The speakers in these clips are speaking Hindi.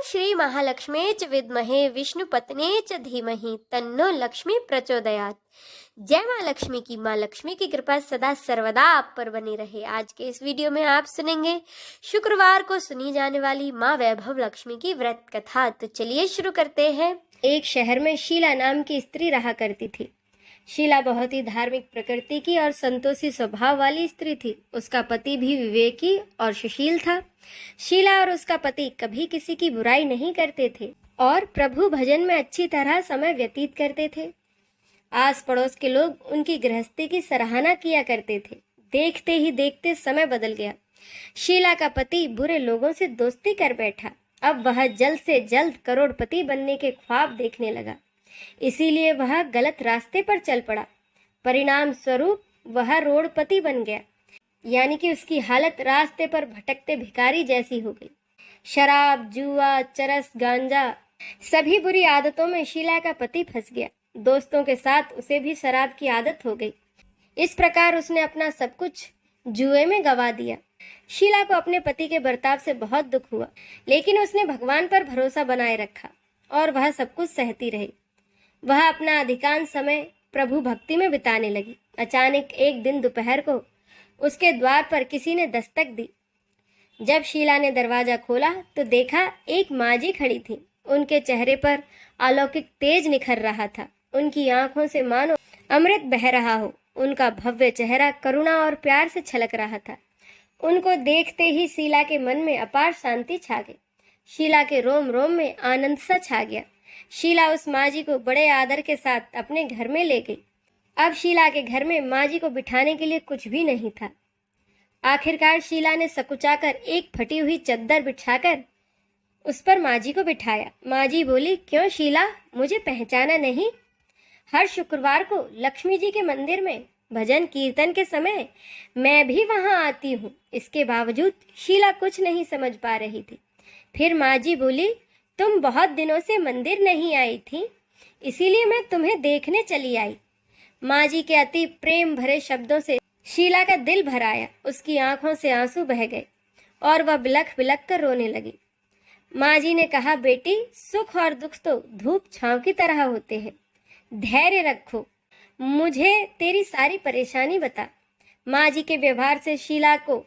श्री महालक्ष्मी च विद्महे विष्णुपत्नी च धीमहि तन्नो लक्ष्मी प्रचोदयात्। जय माँ लक्ष्मी की। माँ लक्ष्मी की कृपा सदा सर्वदा आप पर बनी रहे। आज के इस वीडियो में आप सुनेंगे शुक्रवार को सुनी जाने वाली माँ वैभव लक्ष्मी की व्रत कथा। तो चलिए शुरू करते हैं। एक शहर में शीला नाम की स्त्री रहा करती थी। शीला बहुत ही धार्मिक प्रकृति की और संतोषी स्वभाव वाली स्त्री थी। उसका पति भी विवेकी और सुशील था। शीला और उसका पति कभी किसी की बुराई नहीं करते थे और प्रभु भजन में अच्छी तरह समय व्यतीत करते थे। आस पड़ोस के लोग उनकी गृहस्थी की सराहना किया करते थे। देखते ही देखते समय बदल गया। शीला का पति बुरे लोगों से दोस्ती कर बैठा। अब वह जल्द से जल्द करोड़पति बनने के ख्वाब देखने लगा। इसीलिए वह गलत रास्ते पर चल पड़ा। परिणाम स्वरूप वह रोडपति बन गया, यानी कि उसकी हालत रास्ते पर भटकते भिखारी जैसी हो गई। शराब, जुआ, चरस, गांजा, सभी बुरी आदतों में शीला का पति फंस गया। दोस्तों के साथ उसे भी शराब की आदत हो गई। इस प्रकार उसने अपना सब कुछ जुए में गंवा दिया। शीला को अपने पति के बर्ताव से बहुत दुख हुआ, लेकिन उसने भगवान पर भरोसा बनाए रखा और वह सब कुछ सहती रही। वह अपना अधिकांश समय प्रभु भक्ति में बिताने लगी। अचानक एक दिन दोपहर को उसके द्वार पर किसी ने दस्तक दी। जब शीला ने दरवाजा खोला तो देखा एक माँ जी खड़ी थी। उनके चेहरे पर अलौकिक तेज निखर रहा था। उनकी आंखों से मानो अमृत बह रहा हो। उनका भव्य चेहरा करुणा और प्यार से छलक रहा था। उनको देखते ही शीला के मन में अपार शांति छा गई। शीला के रोम रोम में आनंद सा छा गया। शीला उस माँ जी को बड़े आदर के साथ अपने घर में ले गई। अब शीला के घर में माँ जी को बिठाने के लिए कुछ भी नहीं था। आखिरकार शीला ने सकुचाकर एक फटी हुई चद्दर बिछाकर उस पर माँ जी को बिठाया। माँ जी बोली, क्यों शीला, मुझे पहचाना नहीं? हर शुक्रवार को लक्ष्मी जी के मंदिर में भजन कीर्तन के समय मैं भी वहां आती हूँ। इसके बावजूद शीला कुछ नहीं समझ पा रही थी। फिर माँ जी बोली, तुम बहुत दिनों से मंदिर नहीं आई थी, इसीलिए मैं तुम्हें देखने चली आई। माँ जी के अति प्रेम भरे शब्दों से शीला का दिल भर आया। उसकी आंखों से आंसू बह गए और वह बिलख बिलख कर रोने लगी। माँ जी ने कहा, बेटी, सुख और दुख तो धूप छांव की तरह होते हैं। धैर्य रखो, मुझे तेरी सारी परेशानी बता। माँ जी के व्यवहार से शीला को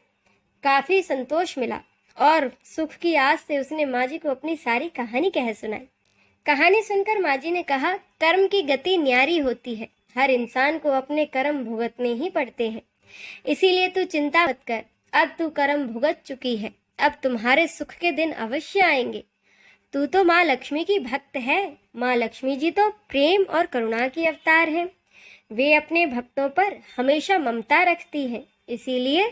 काफी संतोष मिला और सुख की आस से उसने माँ जी को अपनी सारी कहानी कह सुनाई। कहानी सुनकर माँ जी ने कहा, कर्म की गति न्यारी होती है। हर इंसान को अपने कर्म भुगतने ही पड़ते हैं। इसीलिए तू चिंता मत कर। अब तू कर्म भुगत चुकी है। अब तुम्हारे सुख के दिन अवश्य आएंगे। तू तो माँ लक्ष्मी की भक्त है। माँ लक्ष्मी जी तो प्रेम और करुणा की अवतार हैं। वे अपने भक्तों पर हमेशा ममता रखती हैं। इसीलिए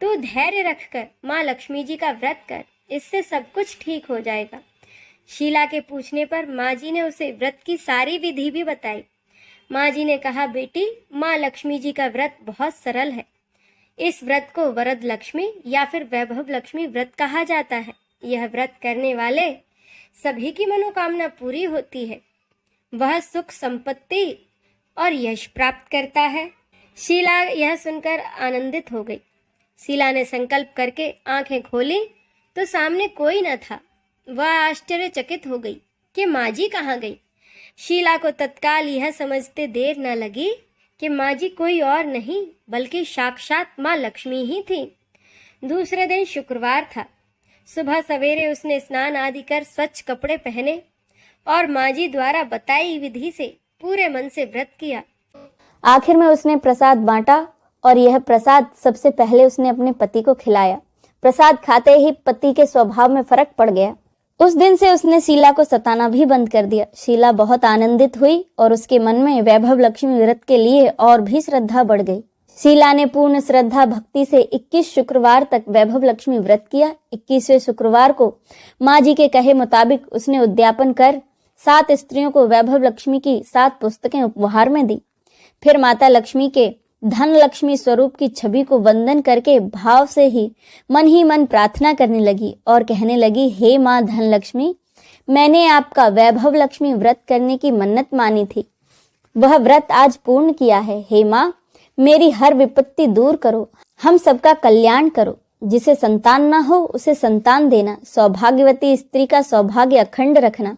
तू धैर्य रखकर माँ लक्ष्मी जी का व्रत कर। इससे सब कुछ ठीक हो जाएगा। शीला के पूछने पर माँ जी ने उसे व्रत की सारी विधि भी बताई। माँ जी ने कहा, बेटी, माँ लक्ष्मी जी का व्रत बहुत सरल है। इस व्रत को वरद लक्ष्मी या फिर वैभव लक्ष्मी व्रत कहा जाता है। यह व्रत करने वाले सभी की मनोकामना पूरी होती है। वह सुख, संपत्ति और यश प्राप्त करता है। शीला यह सुनकर आनंदित हो गई। शीला ने संकल्प करके आंखें खोली तो सामने कोई न था। वह आश्चर्यचकित हो गई कि माँ जी कहाँ गई। शीला को तत्काल यह समझते देर न लगी कि माँ जी कोई और नहीं बल्कि साक्षात माँ लक्ष्मी ही थी। दूसरे दिन शुक्रवार था। सुबह सवेरे उसने स्नान आदि कर स्वच्छ कपड़े पहने और माँ जी द्वारा बताई विधि से पूरे मन से व्रत किया। आखिर में उसने प्रसाद बांटा और यह प्रसाद सबसे पहले उसने अपने पति को खिलाया। प्रसाद खाते ही पति के स्वभाव में फर्क पड़ गया। उस दिन से उसने शीला को सताना भी बंद कर दिया। शीला बहुत आनंदित हुई और उसके मन में वैभव लक्ष्मी व्रत के लिए और भी श्रद्धा बढ़ गई। शीला ने पूर्ण श्रद्धा भक्ति से 21 शुक्रवार तक वैभव लक्ष्मी व्रत किया। 21वें शुक्रवार को माँ जी के कहे मुताबिक उसने उद्यापन कर 7 स्त्रियों को वैभव लक्ष्मी की 7 पुस्तकें उपहार में दी। फिर माता लक्ष्मी के धन लक्ष्मी स्वरूप की छवि को वंदन करके भाव से ही मन प्रार्थना करने लगी और कहने लगी, हे माँ धन लक्ष्मी, मैंने आपका वैभव लक्ष्मी व्रत करने की मन्नत मानी थी। वह व्रत आज पूर्ण किया है। हे माँ, मेरी हर विपत्ति दूर करो, हम सबका कल्याण करो। जिसे संतान ना हो उसे संतान देना, सौभाग्यवती स्त्री का सौभाग्य अखंड रखना,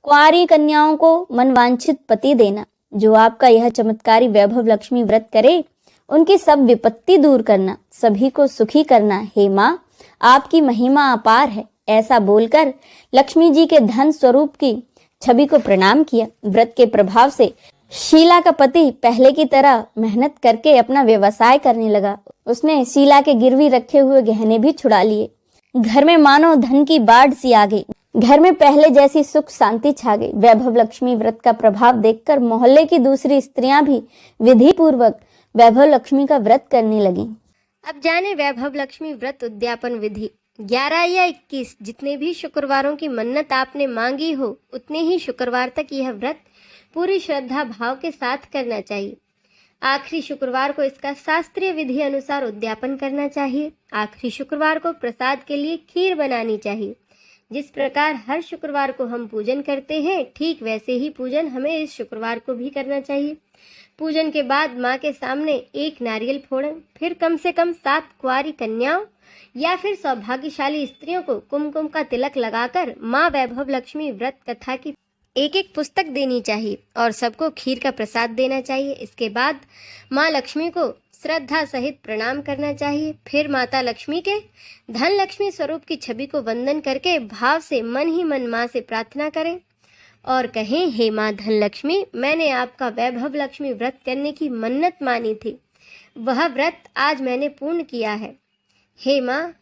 कुंवारी कन्याओं को मनवांछित पति देना। जो आपका यह चमत्कारी वैभव लक्ष्मी व्रत करे उनकी सब विपत्ति दूर करना, सभी को सुखी करना। हे माँ, आपकी महिमा अपार है। ऐसा बोलकर लक्ष्मी जी के धन स्वरूप की छवि को प्रणाम किया। व्रत के प्रभाव से शीला का पति पहले की तरह मेहनत करके अपना व्यवसाय करने लगा। उसने शीला के गिरवी रखे हुए गहने भी छुड़ा लिए। घर में मानो धन की बाढ़ सी आ गई। घर में पहले जैसी सुख शांति छा गई। वैभव लक्ष्मी व्रत का प्रभाव देखकर मोहल्ले की दूसरी स्त्रियां भी विधि पूर्वक वैभव लक्ष्मी का व्रत करने लगी। अब जाने वैभव लक्ष्मी व्रत उद्यापन विधि। 11 या 21 जितने भी शुक्रवारों की मन्नत आपने मांगी हो उतने ही शुक्रवार तक यह व्रत पूरी श्रद्धा भाव के साथ करना चाहिए। आखिरी शुक्रवार को इसका शास्त्रीय विधि अनुसार उद्यापन करना चाहिए। आखिरी शुक्रवार को प्रसाद के लिए खीर बनानी चाहिए। जिस प्रकार हर शुक्रवार को हम पूजन करते हैं, ठीक वैसे ही पूजन हमें इस शुक्रवार को भी करना चाहिए। पूजन के बाद माँ के सामने एक नारियल फोड़ें, फिर कम से कम 7 कुंवारी कन्याओं या फिर सौभाग्यशाली स्त्रियों को कुमकुम का तिलक लगाकर माँ वैभव लक्ष्मी व्रत कथा की एक पुस्तक देनी चाहिए और सबको खीर का प्रसाद देना चाहिए। इसके बाद माँ लक्ष्मी को श्रद्धा सहित प्रणाम करना चाहिए। फिर माता लक्ष्मी के धन लक्ष्मी स्वरूप की छवि को वंदन करके भाव से मन ही मन माँ से प्रार्थना करें और कहें, हे माँ धन लक्ष्मी, मैंने आपका वैभव लक्ष्मी व्रत करने की मन्नत मानी थी, वह व्रत आज मैंने पूर्ण किया है। हे माँ,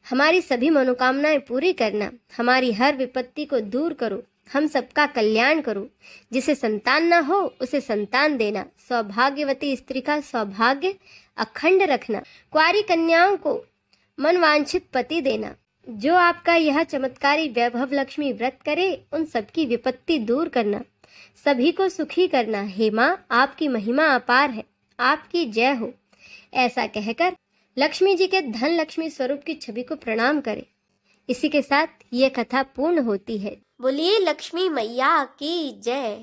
हमारी सभी मनोकामनाएं पूरी करना, हमारी हर विपत्ति को दूर करो, हम सबका कल्याण करो। जिसे संतान ना हो उसे संतान देना, सौभाग्यवती स्त्री का सौभाग्य अखंड रखना, कुंवारी कन्याओं को मनवांछित पति देना। जो आपका यह चमत्कारी वैभव लक्ष्मी व्रत करे उन सबकी विपत्ति दूर करना, सभी को सुखी करना। हे माँ, आपकी महिमा अपार है, आपकी जय हो। ऐसा कहकर लक्ष्मी जी के धन लक्ष्मी स्वरूप की छवि को प्रणाम करें। इसी के साथ ये कथा पूर्ण होती है। बोलिए लक्ष्मी मैया की जय।